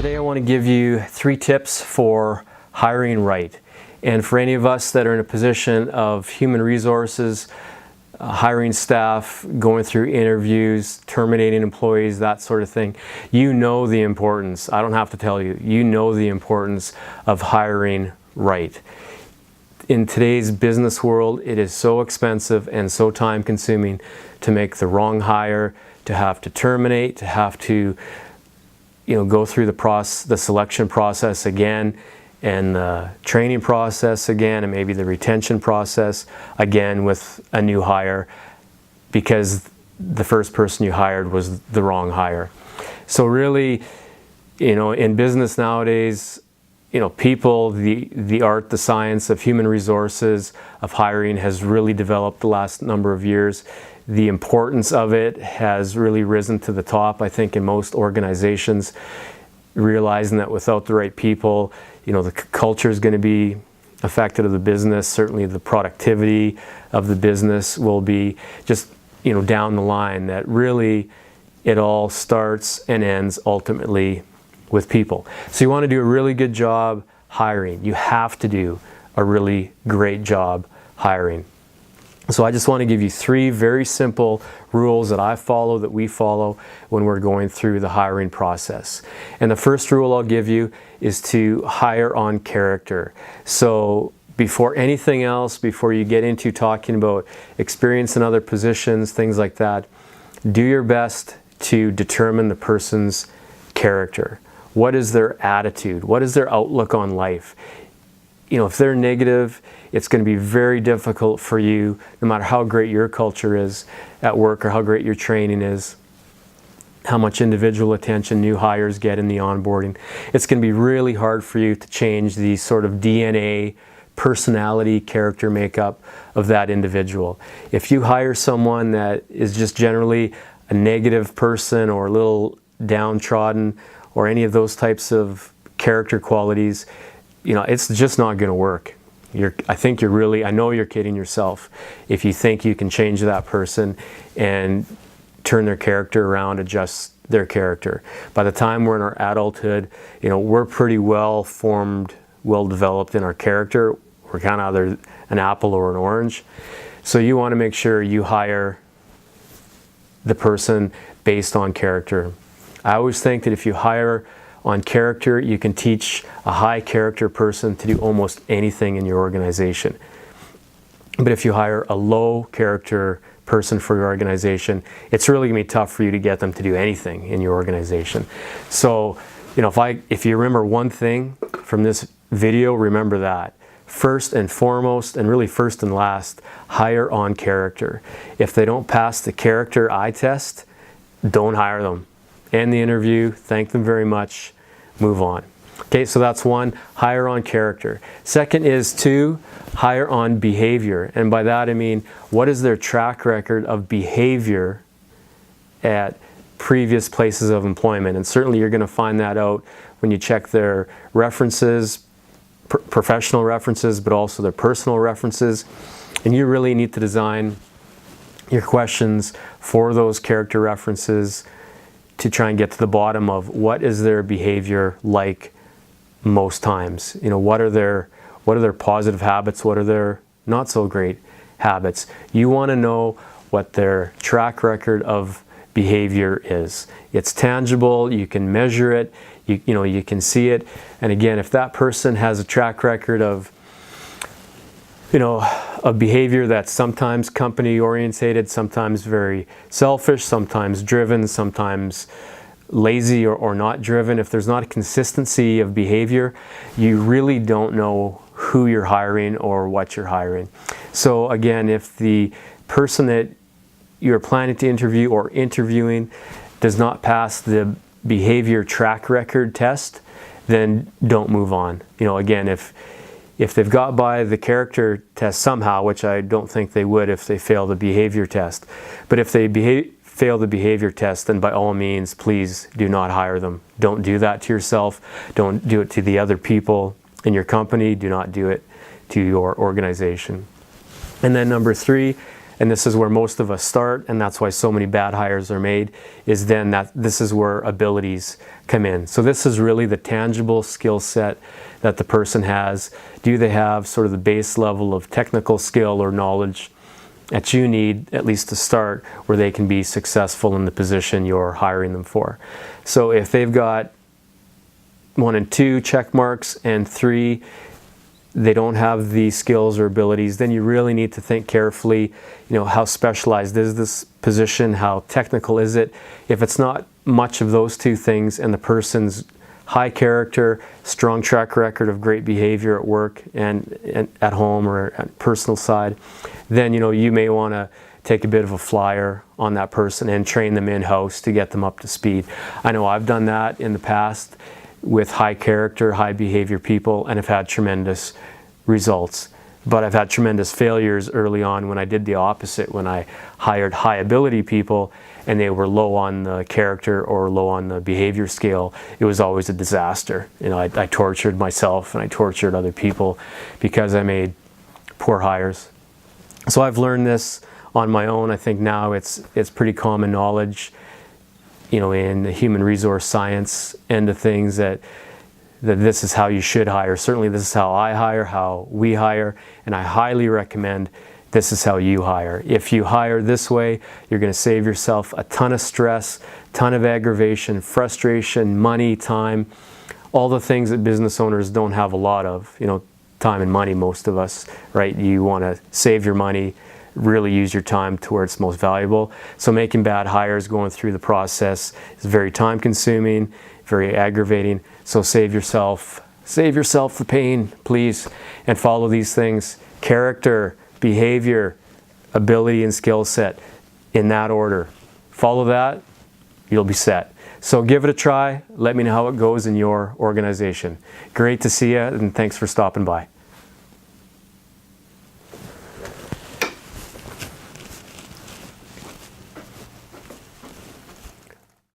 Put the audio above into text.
Today I want to give you 3 tips for hiring right. And for any of us that are in a position of human resources, hiring staff, going through interviews, terminating employees, that sort of thing, you know the importance. I don't have to tell you, you know the importance of hiring right. In today's business world, it is so expensive and so time consuming to make the wrong hire, to have to terminate, to have to go through the selection process again, and the training process again, and maybe the retention process again with a new hire because the first person you hired was the wrong hire. So really, in business nowadays, people, the art, the science of human resources, of hiring has really developed the last number of years. The importance of it has really risen to the top, I think, in most organizations, realizing that without the right people, the culture is going to be affected of the business. Certainly the productivity of the business will be just, down the line, that really it all starts and ends ultimately with people. So you want to do a really good job hiring. You have to do a really great job hiring. So I just want to give you 3 very simple rules that I follow, that we follow when we're going through the hiring process. And the first rule I'll give you is to hire on character. So before anything else, before you get into talking about experience in other positions, things like that, do your best to determine the person's character. What is their attitude? What is their outlook on life? If they're negative, it's going to be very difficult for you, no matter how great your culture is at work or how great your training is, how much individual attention new hires get in the onboarding. It's going to be really hard for you to change the sort of DNA, personality, character makeup of that individual. If you hire someone that is just generally a negative person or a little downtrodden or any of those types of character qualities, it's just not going to work. I know you're kidding yourself if you think you can change that person and turn their character around, adjust their character. By the time we're in our adulthood, we're pretty well formed, well developed in our character. We're kind of either an apple or an orange. So you want to make sure you hire the person based on character. I always think that if you hire on character, you can teach a high character person to do almost anything in your organization. But if you hire a low character person for your organization, it's really going to be tough for you to get them to do anything in your organization. So, if you remember one thing from this video, remember that. First and foremost, and really first and last, hire on character. If they don't pass the character eye test, don't hire them. End the interview, thank them very much, move on. Okay, so that's 1, hire on character. Second is 2, hire on behavior. And by that I mean, what is their track record of behavior at previous places of employment? And certainly you're going to find that out when you check their references, professional references, but also their personal references. And you really need to design your questions for those character references to try and get to the bottom of what is their behavior like most times. What are their positive habits? What are their not so great habits? You want to know what their track record of behavior is. It's tangible, you can measure it, you can see it. And again, if that person has a track record of a behavior that's sometimes company orientated, sometimes very selfish, sometimes driven, sometimes lazy or not driven. If there's not a consistency of behavior, you really don't know who you're hiring or what you're hiring. So again, if the person that you're planning to interview or interviewing does not pass the behavior track record test, then don't move on. Again, if they've got by the character test somehow, which I don't think they would if they fail the behavior test, but if they fail the behavior test, then by all means, please do not hire them. Don't do that to yourself. Don't do it to the other people in your company. Do not do it to your organization. And then number 3, and this is where most of us start, and that's why so many bad hires are made, is then that this is where abilities come in. So this is really the tangible skill set that the person has. Do they have sort of the base level of technical skill or knowledge that you need, at least to start, where they can be successful in the position you're hiring them for? So if they've got 1 and 2 check marks, and 3 they don't have the skills or abilities, then you really need to think carefully, how specialized is this position? How technical is it? If it's not much of those 2 things, and the person's high character, strong track record of great behavior at work and at home or at personal side, then you may want to take a bit of a flyer on that person and train them in-house to get them up to speed. I know I've done that in the past with high character, high behavior people, and have had tremendous results. But I've had tremendous failures early on when I did the opposite, when I hired high ability people and they were low on the character or low on the behavior scale. It was always a disaster. I tortured myself and I tortured other people because I made poor hires. So I've learned this on my own. I think now it's pretty common knowledge, in the human resource science end of things, that this is how you should hire. Certainly this is how I hire, how we hire, and I highly recommend this is how you hire. If you hire this way, you're going to save yourself a ton of stress, ton of aggravation, frustration, money, time, all the things that business owners don't have a lot of. Time and money, most of us, right? You want to save your money, really use your time to where it's most valuable. So making bad hires, going through the process, is very time consuming, very aggravating. So save yourself the pain, please, and follow these things: character, behavior, ability, and skill set, in that order. Follow that, you'll be set. So give it a try. Let me know how it goes in your organization. Great to see you, and thanks for stopping by.